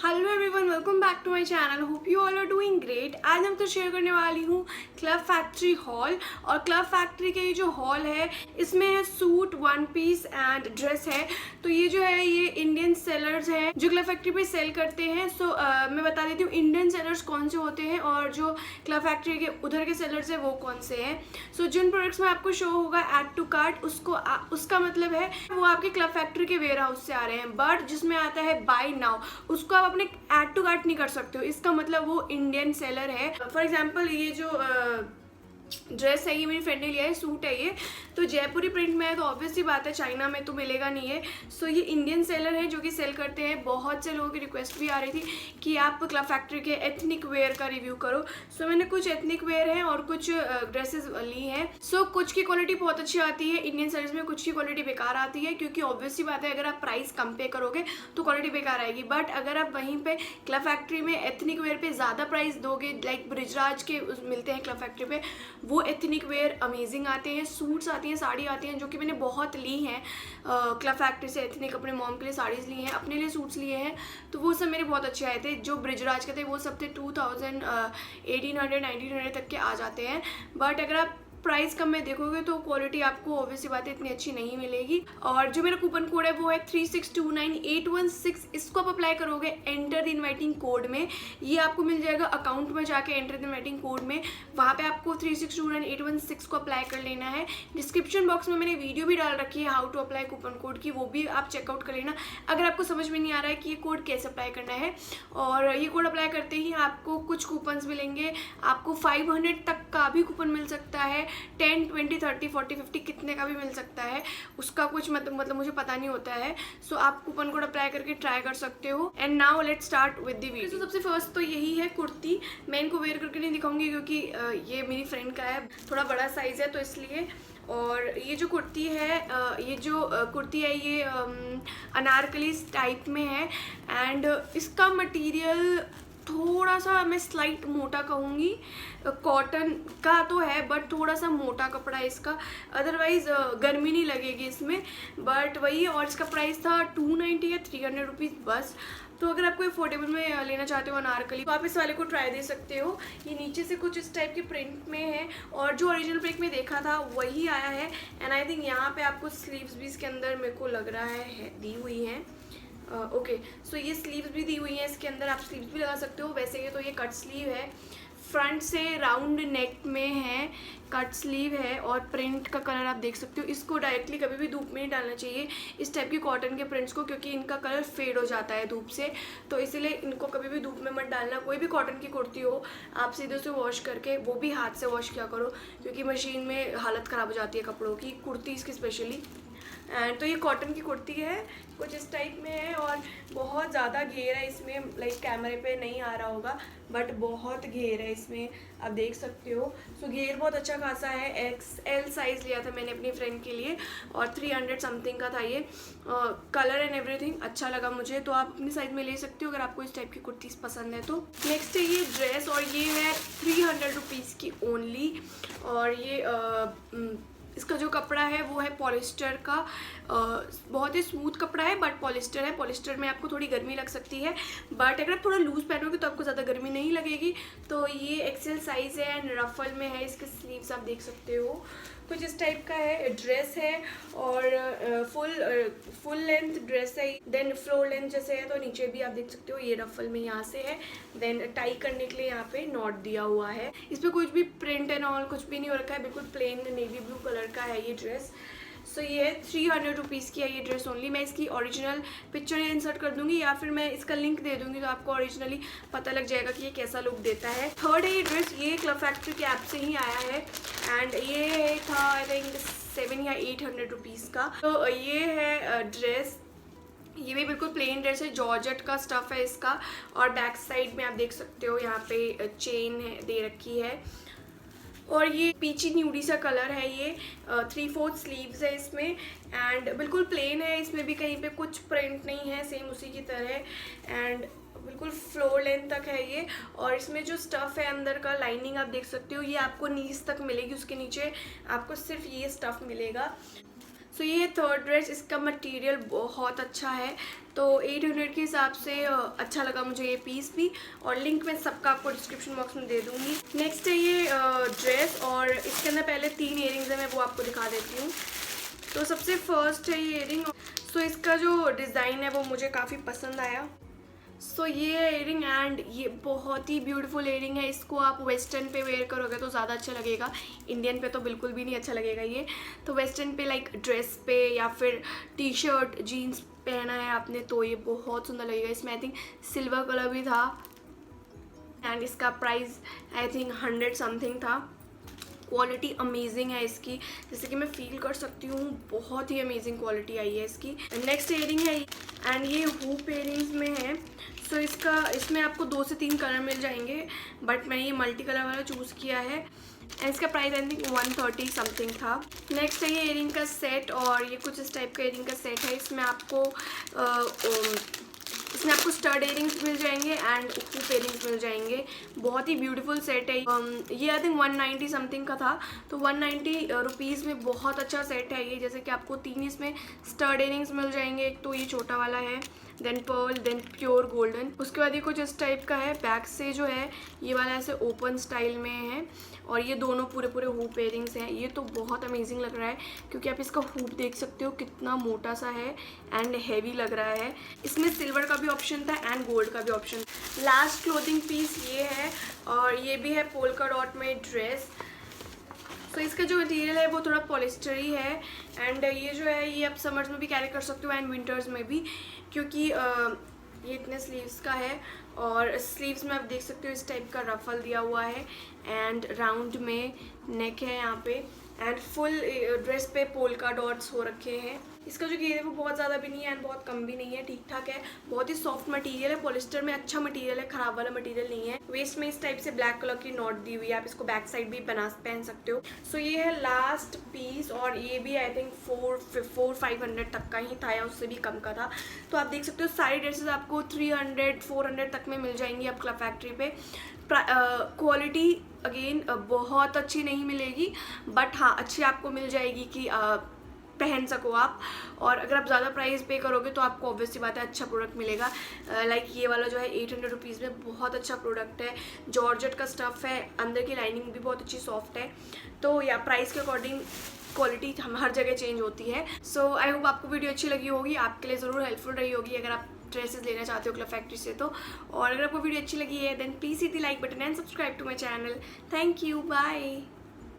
Hello everyone, welcome back to my channel. Hope you all are doing great. आज हम तो share करने वाली हूँ क्लब फैक्ट्री हॉल। और क्लब फैक्ट्री के ये जो हॉल है इसमें है suit, one piece and dress है। तो ये जो है ये इंडियन सेलर्स हैं जो क्लब फैक्ट्री पे सेल करते हैं। मैं बता देती हूँ इंडियन सेलर्स कौन से होते हैं और जो क्लब फैक्ट्री के उधर के सेलर्स हैं वो कौन से हैं। जिन प्रोडक्ट्स में आपको शो होगा ऐड टू कार्ट उसका मतलब है वो आपके क्लब फैक्ट्री के वेयर हाउस से आ रहे हैं। बट जिसमें आता है बाय नाउ उसको आप अपने ऐड टू कार्ट नहीं कर सकते हो। इसका मतलब वो इंडियन सेलर है। फॉर एग्जांपल ये जो ड्रेस है ये मेरी फ्रेंड ने लिया है, सूट है ये तो जयपुरी प्रिंट में है, तो ऑब्वियसली बात है चाइना में तो मिलेगा नहीं है। ये इंडियन सेलर है जो कि सेल करते हैं। बहुत से लोगों की रिक्वेस्ट भी आ रही थी कि आप क्लब फैक्ट्री के एथनिक वेयर का रिव्यू करो। मैंने कुछ एथनिक वेयर हैं और कुछ ड्रेसेस ली हैं। कुछ की क्वालिटी बहुत अच्छी आती है इंडियन सेलर्स में, कुछ की क्वालिटी बेकार आती है क्योंकि ऑब्वियसली बात है अगर आप प्राइस कंपेयर करोगे तो क्वालिटी बेकार आएगी। बट अगर आप वहीं पे क्लब फैक्ट्री में एथनिक वेयर पे ज़्यादा प्राइस दोगे, लाइक ब्रिजराज के मिलते हैं क्लब फैक्ट्री पे, वो एथनिक वेयर अमेजिंग आते हैं। सूट्स आती हैं, साड़ी आती हैं जो कि मैंने बहुत ली हैं क्लब फैक्ट्री से। एथनिक अपने मॉम के लिए साड़ीज़ ली हैं, अपने लिए सूट्स लिए हैं, तो वो सब मेरे बहुत अच्छे आए थे। जो ब्रिजराज के थे वो सब थे 2000, 1800, 1900 तक के आ जाते हैं। बट अगर आप प्राइस कम में देखोगे तो क्वालिटी आपको ऑब्वियसली बात है इतनी अच्छी नहीं मिलेगी। और जो मेरा कूपन कोड है वो है 3629816। इसको आप अप्लाई करोगे एंटर द इनवाइटिंग कोड में, ये आपको मिल जाएगा अकाउंट में जाके एंटर द इनवाइटिंग कोड में, वहाँ पे आपको 3629816 को अप्लाई कर लेना है। डिस्क्रिप्शन बॉक्स में मैंने वीडियो भी डाल रखी है how to apply coupon code की, वो भी आप चेकआउट कर लेना अगर आपको समझ में नहीं आ रहा है कि ये कोड कैसे अप्लाई करना है। और ये कोड अप्लाई करते ही आपको कुछ कूपन्स मिलेंगे, आपको 500 तक का भी कूपन मिल सकता है, 10, 20, 30, 40, 50 कितने का भी मिल सकता है। उसका कुछ मतलब मुझे पता नहीं होता है। आप कूपन कोड अप्लाई करके ट्राई कर सकते हो। And now let's start with the video. सबसे फर्स्ट तो यही है कुर्ती। मैं इनको वेयर करके नहीं दिखाऊंगी क्योंकि ये मेरी फ्रेंड का है, थोड़ा बड़ा साइज है तो इसलिए। और ये जो कुर्ती है कुर्ती है ये अनारकली टाइप में है। एंड इसका मटेरियल थोड़ा सा मैं स्लाइट मोटा कहूँगी, कॉटन का तो है बट थोड़ा सा मोटा कपड़ा है इसका, अदरवाइज गर्मी नहीं लगेगी इसमें। बट वही, और इसका प्राइस था 290 या 300 रुपीज़ बस। तो अगर आपको अफोर्डेबल में लेना चाहते हो अनारकली तो आप इस वाले को ट्राई दे सकते हो। ये नीचे से कुछ इस टाइप के प्रिंट में है और जो ओरिजिनल प्रिंट में देखा था वही आया है। एंड आई थिंक यहाँ पे आपको स्लीव्स भी इसके अंदर मेरे को लग रहा है दी हुई हैं। ओके, ये स्लीव्स भी दी हुई हैं इसके अंदर, आप स्लीव्स भी लगा सकते हो। वैसे तो ये कट स्लीव है, फ्रंट से राउंड नेक में है, कट स्लीव है और प्रिंट का कलर आप देख सकते हो। इसको डायरेक्टली कभी भी धूप में नहीं डालना चाहिए इस टाइप की कॉटन के प्रिंट्स को, क्योंकि इनका कलर फेड हो जाता है धूप से, तो इसीलिए इनको कभी भी धूप में मत डालना। कोई भी कॉटन की कुर्ती हो आप सीधे से वॉश करके, वो भी हाथ से वॉश किया करो क्योंकि मशीन में हालत ख़राब हो जाती है कपड़ों की, कुर्तीज़ की स्पेशली। एंड तो ये कॉटन की कुर्ती है, कुछ इस टाइप में है और बहुत ज़्यादा घेर है इसमें, लाइक कैमरे पे नहीं आ रहा होगा बट बहुत घेर है इसमें, आप देख सकते हो। घेर बहुत अच्छा खासा है। XL साइज़ लिया था मैंने अपनी फ्रेंड के लिए और 300 समथिंग का था ये। कलर एंड एवरीथिंग अच्छा लगा मुझे, तो आप अपनी साइज़ में ले सकते हो अगर आपको इस टाइप की कुर्तीज़ पसंद है तो। नेक्स्ट है ये ड्रेस और ये है 300 रुपीज़ की ओनली। और ये इसका जो कपड़ा है वो है पॉलिस्टर का, बहुत ही स्मूथ कपड़ा है बट पॉलिस्टर है। पॉलिस्टर में आपको थोड़ी गर्मी लग सकती है बट अगर आप थोड़ा लूज़ पहनोगे तो आपको ज़्यादा गर्मी नहीं लगेगी। तो ये XL साइज़ है एंड रफल में है, इसके स्लीव्स आप देख सकते हो। कुछ इस टाइप का है, ड्रेस है और फुल लेंथ ड्रेस है, देन फ्लोर लेंथ जैसे है, तो नीचे भी आप देख सकते हो ये रफल में यहाँ से है। देन टाई करने के लिए यहाँ पे नॉट दिया हुआ है। इस पर कुछ भी प्रिंट एंड ऑल कुछ भी नहीं हो रखा है, बिल्कुल प्लेन नेवी ब्लू कलर का है ये ड्रेस। ये 300 रुपीज़ की है ये ड्रेस ओनली। मैं इसकी ओरिजिनल पिक्चर इंसर्ट कर दूंगी या फिर मैं इसका लिंक दे दूंगी तो आपको ओरिजिनली पता लग जाएगा कि ये कैसा लुक देता है। थर्ड है ये ड्रेस, ये क्लब फैक्ट्री के ऐप से ही आया है एंड ये था आई थिंक 700 या 800 रुपीज़ का। तो ये है ड्रेस, ये भी बिल्कुल प्लेन ड्रेस है, जॉर्जेट का स्टफ़ है इसका। और बैक साइड में आप देख सकते हो यहाँ पे चेन दे रखी है और ये पीची न्यूडी सा कलर है। ये 3/4 स्लीव्स है इसमें एंड बिल्कुल प्लेन है, इसमें भी कहीं पे कुछ प्रिंट नहीं है, सेम उसी की तरह। एंड बिल्कुल फ्लोर लेंथ तक है ये। और इसमें जो स्टफ़ है अंदर का, लाइनिंग आप देख सकते हो, ये आपको नीज तक मिलेगी, उसके नीचे आपको सिर्फ ये स्टफ़ मिलेगा। सो ये थर्ड ड्रेस, इसका मटेरियल बहुत अच्छा है, तो 800 के हिसाब से अच्छा लगा मुझे ये पीस भी, और लिंक मैं सबका आपको डिस्क्रिप्शन बॉक्स में दे दूँगी। नेक्स्ट है ये ड्रेस, और इसके अंदर पहले 3 इयरिंग्स हैं, मैं वो आपको दिखा देती हूँ। तो सबसे फर्स्ट है ये इयरिंग। सो इसका जो डिज़ाइन है वो मुझे काफ़ी पसंद आया। सो ये है इयरिंग, एंड ये बहुत ही ब्यूटीफुल इयरिंग है। इसको आप वेस्टर्न पे वेयर करोगे तो ज़्यादा अच्छा लगेगा, इंडियन पे तो बिल्कुल भी नहीं अच्छा लगेगा ये। तो वेस्टर्न पे लाइक ड्रेस पे या फिर टी शर्ट जीन्स पहना है आपने तो ये बहुत सुंदर लगेगा। इसमें आई थिंक सिल्वर कलर भी था, एंड इसका प्राइस आई थिंक 100 समथिंग था। क्वालिटी अमेजिंग है इसकी, जैसे कि मैं फील कर सकती हूँ, बहुत ही अमेजिंग क्वालिटी आई है इसकी। नेक्स्ट इयरिंग है, एंड ये हुप इयरिंग्स में है। सो इसमें आपको 2 से 3 कलर मिल जाएंगे, बट मैंने ये मल्टी कलर वाला चूज़ किया है, एंड इसका प्राइस आई थिंक 130 समथिंग था। नेक्स्ट है ये इयरिंग का सेट, और ये कुछ इस टाइप का इयरिंग का सेट है। इसमें आपको स्टड इयरिंग्स मिल जाएंगे एंड हुप इयरिंग्स मिल जाएंगे। बहुत ही ब्यूटीफुल सेट है। ये आई थिंक 190 समथिंग का था, तो 190 रुपीज़ में बहुत अच्छा सेट है ये। जैसे कि आपको 3 इसमें स्टड इयरिंग्स मिल जाएंगे, एक तो ये छोटा वाला है, then pearl, then pure golden. उसके बाद ये कुछ इस टाइप का है, बैक से जो है ये वाला ऐसे ओपन स्टाइल में है, और ये दोनों पूरे हुप इयरिंग्स हैं। ये तो बहुत अमेजिंग लग रहा है, क्योंकि आप इसका हुप देख सकते हो कितना मोटा सा है एंड हैवी लग रहा है। इसमें सिल्वर का भी ऑप्शन था एंड गोल्ड का भी ऑप्शन। लास्ट क्लोथिंग पीस ये है, और ये भी है पोल्का डॉट में ड्रेस। तो इसका जो मटेरियल है वो थोड़ा पॉलिस्टर ही है, एंड ये जो है ये आप समर्स में भी कैरी कर सकते हो एंड विंटर्स में भी, क्योंकि ये इतने स्लीव्स का है, और स्लीव्स में आप देख सकते हो इस टाइप का रफल दिया हुआ है, एंड राउंड में नेक है यहाँ पे, एंड फुल ड्रेस पे पोल्का डॉट्स हो रखे हैं। इसका जो घेर है वो बहुत ज़्यादा भी नहीं है एंड बहुत कम भी नहीं है, ठीक ठाक है। बहुत ही सॉफ्ट मटेरियल है, पॉलिस्टर में अच्छा मटेरियल है, खराब वाला मटेरियल नहीं है। वेस्ट में इस टाइप से ब्लैक कलर की नॉट दी हुई है, आप इसको बैक साइड भी पहन सकते हो। सो ये है लास्ट पीस, और ये भी आई थिंक 400-500 तक का ही था, या उससे भी कम का था। तो आप देख सकते हो सारी ड्रेसेस आपको 300-400 तक में मिल जाएंगी आप क्लब फैक्ट्री पे। क्वालिटी अगेन बहुत अच्छी नहीं मिलेगी, बट हाँ अच्छी आपको मिल जाएगी कि पहन सको आप। और अगर आप ज़्यादा प्राइस पे करोगे तो आपको ऑब्वियसली बात है अच्छा प्रोडक्ट मिलेगा। लाइक ये वाला जो है 800 रुपीज़ में बहुत अच्छा प्रोडक्ट है, जॉर्जेट का स्टफ़ है, अंदर की लाइनिंग भी बहुत अच्छी सॉफ्ट है। तो या प्राइस के अकॉर्डिंग क्वालिटी हम हर जगह चेंज होती है। सो आई होप आपको वीडियो अच्छी लगी होगी, आपके लिए ज़रूर हेल्पफुल रही होगी अगर आप ड्रेसेस लेना चाहते हो क्लब फैक्ट्री से तो। और अगर आपको वीडियो अच्छी लगी है then please hit the like button and subscribe to my channel. Thank you, bye.